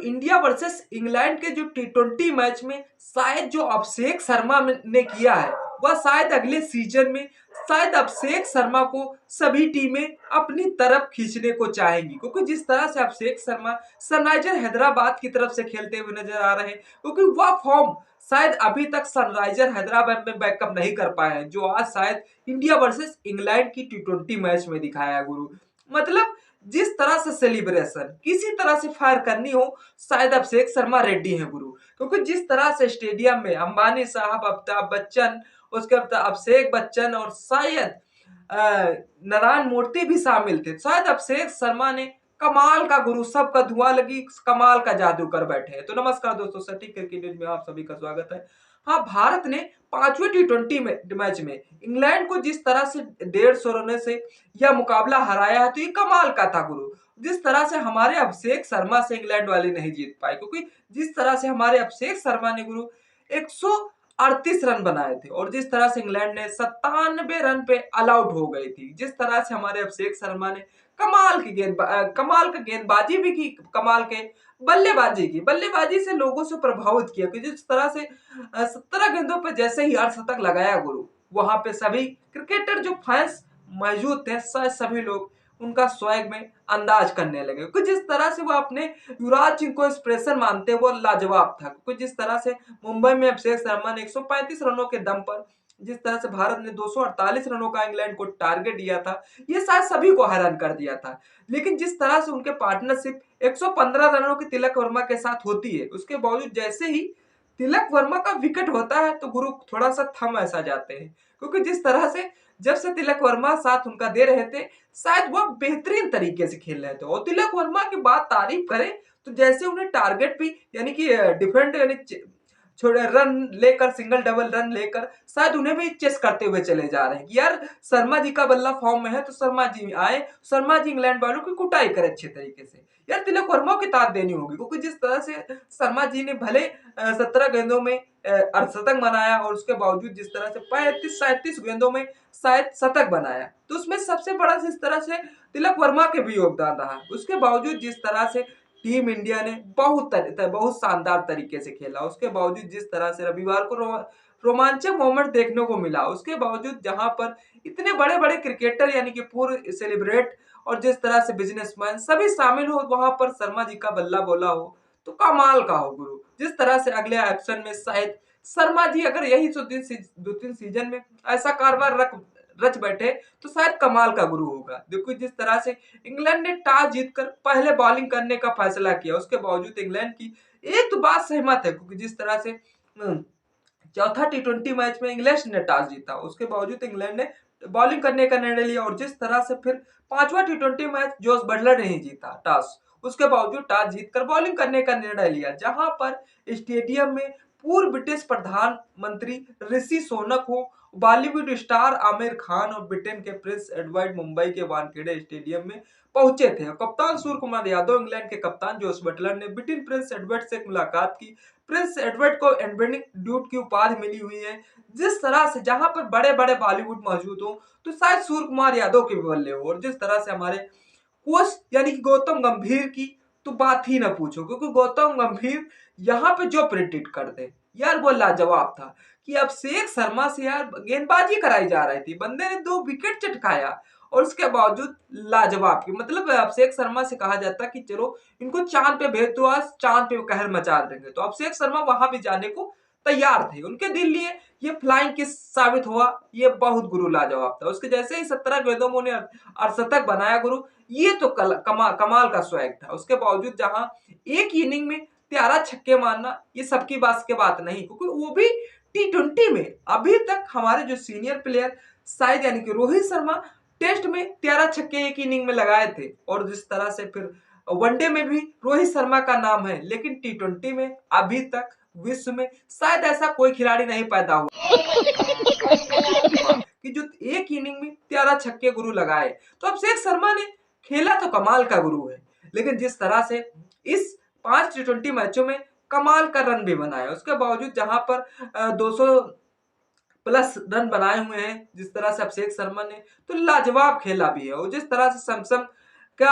India versus England के जो T20 match में शायद जो अभिषेक शर्मा ने किया है, वह शायद अगले सीजन में शायद अभिषेक शर्मा को सभी टीमें अपनी तरफ खींचने को चाहेंगी, क्योंकि जिस तरह से अभिषेक शर्मा सनराइजर हैदराबाद की तरफ से खेलते हुए नजर आ रहे हैं, क्योंकि वह फॉर्म शायद अभी तक सनराइजर हैदराबाद में बैकअप नहीं कर पाए हैं, जो आज शायद इंडिया वर्सेस इंग्लैंड की T20 मैच में दिखाया है गुरु। मतलब जिस तरह से सेलिब्रेशन किसी तरह से फायर करनी हो, शायद अभिषेक शर्मा रेड्डी हैं गुरु, क्योंकि जिस तरह से स्टेडियम में अंबानी साहब, अमिताभ बच्चन, उसके बाद अभिषेक बच्चन और शायद नारायण मूर्ति भी शामिल थे, शायद अभिषेक शर्मा ने कमाल का गुरु, सबका धुआं लगी, कमाल का जादू कर बैठे हैं। तो नमस्कार दोस्तों, सटीक क्रिकेट न्यूज में आप सभी का स्वागत है। हाँ, भारत ने 5वें T20 मैच में इंग्लैंड को जिस तरह से 150 रनों से यह मुकाबला हराया है, तो ये कमाल का था गुरु। जिस तरह से हमारे अभिषेक शर्मा से इंग्लैंड वाले नहीं जीत पाए, क्योंकि जिस तरह से हमारे अभिषेक शर्मा ने गुरु 138 रन बनाए थे और जिस तरह से इंग्लैंड ने 97 रन पे ऑल आउट हो गई थी, जिस तरह से हमारे अभिषेक शर्मा ने कमाल का गेंदबाजी भी की, कमाल के बल्लेबाजी से लोगों से प्रभावित किया कि जिस तरह से 17 गेंदों पे जैसे ही अर्धशतक लगाया गुरु, वहां पे सभी क्रिकेटर जो फैंस मौजूद थे, शायद सभी लोग उनका स्वैग में अंदाज करने लगे, क्योंकि जिस तरह से वो अपने युवराज सिंह को इंस्पिरेशन मानते वो लाजवाब था। क्योंकि जिस तरह से मुंबई में अभिषेक शर्मा ने 135 रनों के दम पर, जिस तरह से भारत ने 248 रनों का इंग्लैंड को टारगेट दिया था, ये शायद सभी को हैरान कर दिया था। लेकिन जिस तरह से उनके पार्टनरशिप 115 रनों की तिलक वर्मा के साथ होती है, उसके बावजूद जैसे ही तिलक वर्मा का विकेट होता है तो गुरु थोड़ा सा थम ऐसा जाते हैं, क्योंकि जिस तरह से जब से तिलक वर्मा साथ उनका दे रहे थे, शायद वह बेहतरीन तरीके से खेल रहे थे। और तिलक वर्मा की बात तारीफ करें तो जैसे उन्हें टारगेट भी यानी कि डिफेंड यानी छोड़े रन लेकर, सिंगल डबल रन लेकर शायद उन्हें भी चेस करते हुए चले जा रहे हैं कि यार शर्मा जी का बल्ला फॉर्म में है तो शर्मा जी आए, शर्मा जी इंग्लैंड वालों की कुटाई करे अच्छे तरीके से। यार तिलक वर्मा की दाद देनी होगी, क्योंकि जिस तरह से शर्मा जी ने भले 17 गेंदों में अर्धशतक बनाया और उसके बावजूद जिस तरह से 35-37 गेंदों में शायद शतक बनाया, तो उसमें सबसे बड़ा जिस तरह से तिलक वर्मा के भी योगदान रहा। उसके बावजूद जिस तरह से टीम इंडिया ने बहुत शानदार तरीके से खेला, उसके बावजूद जिस तरह से रविवार को रोमांचक मोमेंट देखने को मिला, उसके बावजूद जहां पर इतने बड़े बड़े क्रिकेटर यानी कि पूर्व सेलिब्रेट और जिस तरह से बिजनेसमैन सभी शामिल हो, वहां पर शर्मा जी का बल्ला बोला हो तो कमाल का हो गुरु। जिस तरह से अगले ऑप्शन में शायद शर्मा जी अगर यही 2-3 सीजन में ऐसा कारभार रच बैठे तो शायद कमाल का गुरु होगा। देखो जिस तरह से इंग्लैंड ने टॉस जीतकर पहले बॉलिंग करने का फैसला किया, उसके बावजूद इंग्लैंड की एक तो बात सहमत है, क्योंकि जिस तरह से चौथा T20 मैच में इंग्लैंड ने टॉस जीता, उसके बावजूद इंग्लैंड ने बॉलिंग करने का निर्णय लिया और जिस तरह से फिर 5वां T20 मैच जोस बटलर ने ही जीता टॉस, उसके बावजूद टॉस जीतकर बॉलिंग करने का निर्णय लिया, जहां पर स्टेडियम में पूर्व ब्रिटिश प्रधानमंत्री ऋषि सोनक हो, बॉलीवुड स्टार आमिर खान और ब्रिटेन के प्रिंस एडवर्ड मुंबई के वानखेड़े स्टेडियम में पहुंचे थे। कप्तान सूर्य कुमार यादव, इंग्लैंड के कप्तान जोस बटलर ने ब्रिटेन प्रिंस एडवर्ड से मुलाकात की। प्रिंस एडवर्ड को एडवर्डिंग ड्यूट की उपाधि मिली हुई है। जिस तरह से जहां पर बड़े बड़े बॉलीवुड मौजूद हो तो शायद सूर्य कुमार यादव के भी बल्ले हो, और जिस तरह से हमारे कोच यानी कि गौतम गंभीर की तो बात ही ना पूछो, क्योंकि गौतम गंभीर यहाँ पे जो प्रेडिक्ट कर दे यार वो लाजवाब था कि अभिषेक शर्मा से यार गेंदबाजी कराई जा रही थी, बंदे ने 2 विकेट चटकाया और उसके बावजूद लाजवाब की मतलब अभिषेक शर्मा से कहा जाता कि चलो इनको चांद पे भेज दो, आज चांद पे कहर मचा देंगे, तो अभिषेक शर्मा वहां भी जाने को तैयार थे। उनके दिल लिए ये फ्लाइंग किस साबित हुआ, ये बहुत गुरु लाजवाब था। उसके जैसे ही 17 गेंदों में उन्हें अर्धशतक बनाया गुरु, ये तो कमाल का स्वैग था। उसके बावजूद जहां एक इनिंग में 13 छक्के मारना ये सबकी बात की बात नहीं, क्योंकि वो भी T20 में अभी तक हमारे जो सीनियर प्लेयर शायद यानी कि रोहित शर्मा टेस्ट में 13 छक्के एक इनिंग में लगाए थे, और जिस तरह से फिर वनडे में भी रोहित शर्मा का नाम है, लेकिन T20 में अभी तक विश्व में शायद ऐसा कोई खिलाड़ी नहीं पैदा हुआ कि जो एक इनिंग में 13 छक्के गुरु लगाए। तो अभिषेक शर्मा ने खेला तो कमाल का गुरु है, लेकिन जिस तरह से इस 5 T20 मैचों में कमाल का रन भी बनाया, उसके बावजूद जहां पर 200 प्लस रन बनाए हुए हैं जिस तरह से अभिषेक शर्मा ने, तो लाजवाब खेला भी है। और जिस तरह से सैमसंग का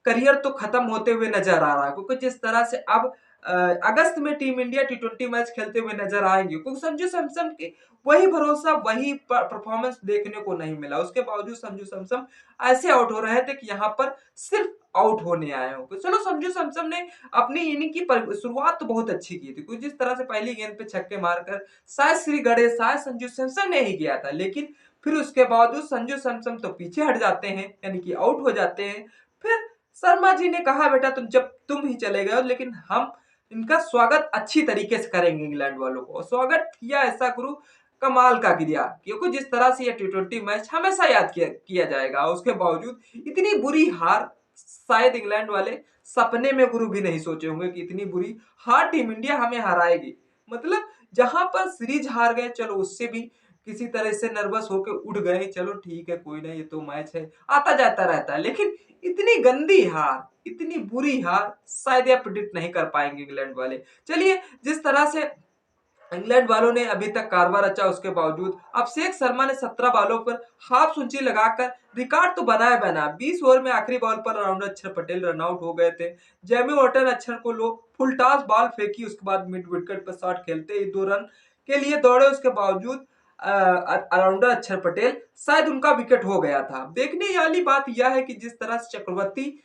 करियर तो खत्म होते हुए नजर आ रहा है, क्योंकि जिस तरह से अब अगस्त में टीम इंडिया टी20 मैच खेलते हुए नजर आएंगे, क्योंकि संजू सैमसन के वही भरोसा, वही परफॉर्मेंस देखने को नहीं मिला। उसके बावजूद संजू सैमसन ऐसे आउट हो रहे थे कि यहाँ पर सिर्फ आउट होने आए हो। चलो संजू सैमसन ने अपनी इनिंग की शुरुआत तो बहुत अच्छी की थी, क्योंकि जिस तरह से पहली गेंद पे छक्के मारकर शायद श्री गणेश, शायद संजू सैमसन ने ही किया था, लेकिन फिर उसके बावजूद संजू सैमसन तो पीछे हट जाते हैं, यानी कि आउट हो जाते हैं। फिर शर्मा जी ने कहा बेटा तुम ही चले गए हो, लेकिन हम इनका स्वागत अच्छी तरीके से करेंगे इंग्लैंड वालों को। स्वागत किया ऐसा गुरु कमाल का किया, क्योंकि जिस तरह से ये टी20 मैच हमेशा याद किया जाएगा। उसके बावजूद इतनी बुरी हार शायद इंग्लैंड वाले सपने में गुरु भी नहीं सोचे होंगे कि इतनी बुरी हार टीम इंडिया हमें हराएगी। मतलब जहां पर सीरीज हार गए, चलो उससे भी किसी तरह से नर्वस होकर उठ गए, चलो ठीक है कोई नहीं, ये तो मैच है, आता जाता रहता है। लेकिन इतनी गंदी हार, इतनी बुरी हार शायद यह प्रिडिक्ट नहीं कर पाएंगे इंग्लैंड वाले। चलिए, जिस तरह से इंग्लैंड वालों ने अभी तक कारवा रचा, उसके बावजूद अभिषेक शर्मा ने 17 बॉलों पर हाफ सेंचुरी लगाकर रिकॉर्ड तो बनाया बना। 20 ओवर में आखिरी बॉल पर ऑलराउंडर अक्षर पटेल रन आउट हो गए थे। जेमी वार्टन अक्षर को लो फुल टॉस बॉल फेंकी, उसके बाद मिड विकेट पर शॉट खेलते ही 2 रन के लिए दौड़े। उसके बावजूद ऑलराउंडर अक्षर पटेल शायद उनका विकेट हो गया था। देखने वाली बात यह है कि जिस तरह से चक्रवर्ती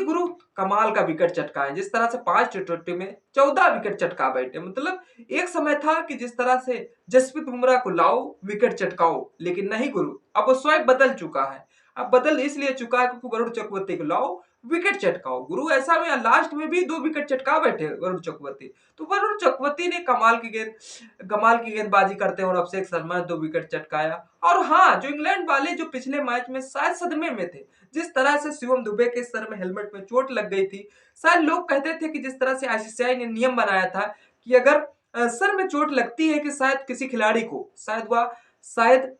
गुरु कमाल का विकेट चटकाए, जिस तरह से 5 टी20 में 14 विकेट चटका बैठे। मतलब एक समय था कि जिस तरह से जसप्रीत बुमराह को लाओ विकेट चटकाओ, लेकिन नहीं गुरु, अब वो स्वयं बदल चुका है। अब बदल इसलिए चुका है क्योंकि वरुण चक्रवर्ती को लाओ विकेट चटकाओ। गुरु ऐसा में लास्ट में भी 2 विकेट चटका बैठे वरुण चक्रवर्ती। तो वरुण चक्रवर्ती ने कमाल की गेंदबाजी करते हैं और अभिषेक शर्मा ने 2 विकेट चटकाया। और हाँ, जो इंग्लैंड वाले जो पिछले मैच में शायद सदमे में थे, जिस तरह से शिवम दुबे के सर में हेलमेट में चोट लग गई थी, शायद लोग कहते थे कि जिस तरह से आईसीसीआई ने नियम बनाया था कि अगर सर में चोट लगती है कि शायद किसी खिलाड़ी को, शायद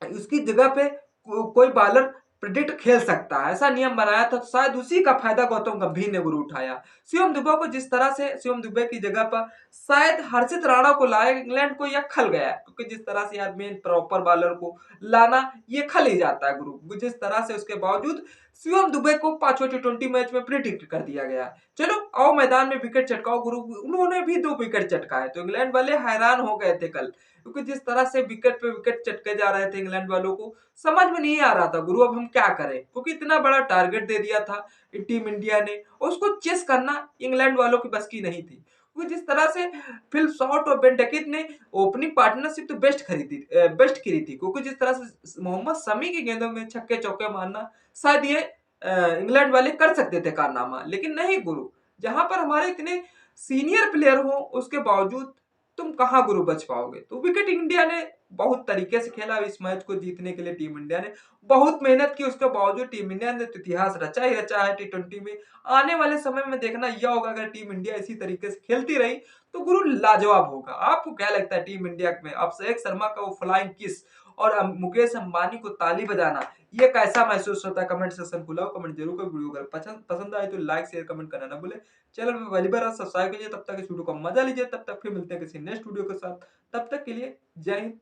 उसकी जगह पे कोई बॉलर प्रेडिक्ट खेल सकता है, ऐसा नियम बनाया था। तो शायद उसी का फायदा गौतम गंभीर ने गुरु उठाया। शिवम दुबे को जिस तरह से शिवम दुबे की जगह पर शायद हर्षित राणा को लाया, इंग्लैंड को यह खल गया, क्योंकि जिस तरह से यार मेन प्रॉपर बॉलर को लाना ये खल ही जाता है गुरु। जिस तरह से उसके बावजूद शिवम दुबे को 5वें टी20 मैच में प्रिडिक्ट कर दिया गया। चलो आओ मैदान में विकेट चटकाओ गुरु, उन्होंने भी 2 विकेट चटकाए। तो इंग्लैंड वाले हैरान हो गए थे कल, क्योंकि जिस तरह से विकेट पे विकेट चटके जा रहे थे इंग्लैंड वालों को, समझ में नहीं आ रहा था गुरु अब हम क्या करें, क्योंकि इतना बड़ा टारगेट दे दिया था टीम इंडिया ने, उसको चेस करना इंग्लैंड वालों की बस की नहीं थी। क्योंकि जिस तरह से फिल शॉट और बेन डकेट ने ओपनिंग पार्टनरशिप तो बेस्ट करी थी, क्योंकि जिस तरह से मोहम्मद शमी की गेंदों में छक्के चौके मारना शायद ये इंग्लैंड वाले कर सकते थे कारनामा, लेकिन नहीं गुरु, जहां पर हमारे इतने सीनियर प्लेयर हो उसके बावजूद तुम कहां गुरु बच पाओगे। तो विकेट इंडिया ने बहुत तरीके से खेला इस मैच को जीतने के लिए, टीम इंडिया ने बहुत मेहनत की, उसके बावजूद टीम इंडिया ने तो इतिहास रचा ही रचा है टी20 में। आने वाले समय में देखना यह होगा, अगर टीम इंडिया इसी तरीके से खेलती रही तो गुरु लाजवाब होगा। आपको क्या लगता है टीम इंडिया में अभिषेक शर्मा का वो फ्लाइंग किस और मुकेश अंबानी को ताली बजाना, ये कैसा महसूस होता है? कमेंट सेक्शन खुला हो, कमेंट जरूर करो। वीडियो अगर पसंद आए तो लाइक शेयर कमेंट करना ना भूले। चैनल में पहली बार सब्सक्राइब कीजिए। तब तक इस वीडियो को मजा लीजिए, तब तक फिर मिलते हैं किसी नेक्स्ट वीडियो के साथ। तब तक के लिए जय हिंद।